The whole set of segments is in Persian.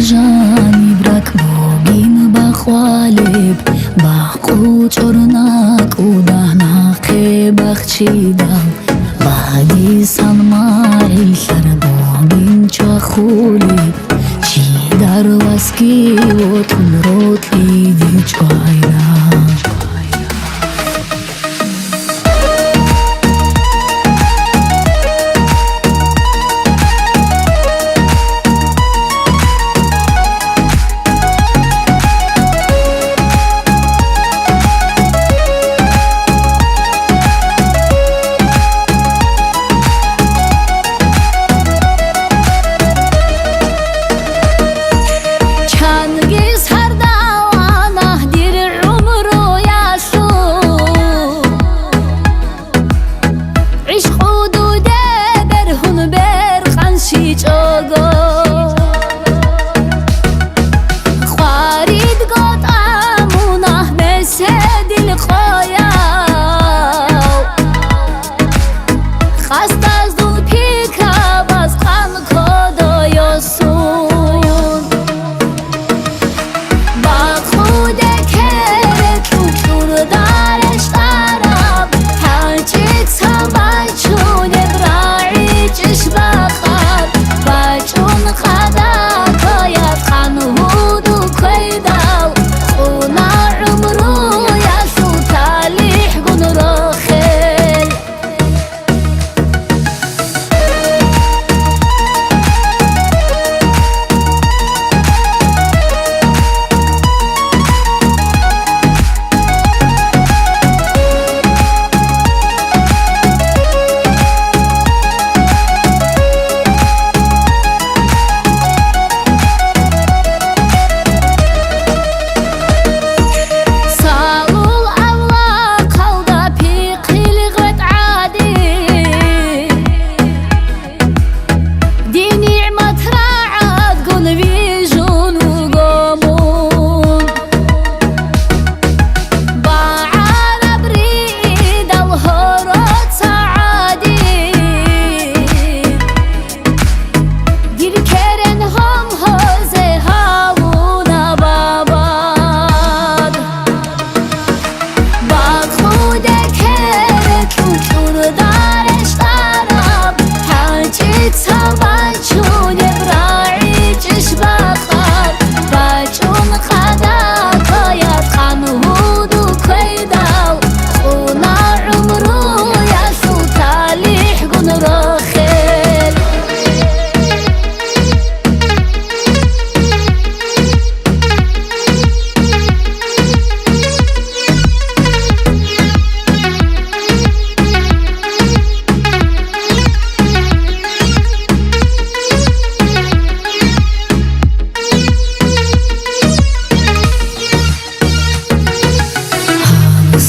جانی برک بابین بخوالب بخو چرنک و دهناق بخچیدم بعدی سنمای سر بابین چخولی چی در وسکی و تن رو تیدی چایرم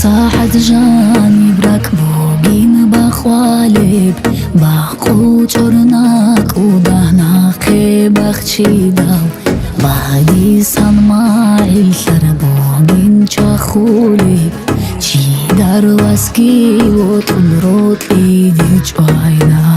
صاحت جانی برک بابین بخوالب بخو چرنک و دهناق بخچیدم بعدی سنمای سر بابین چخولی چی در وسکی و تن رو تیدی چاینا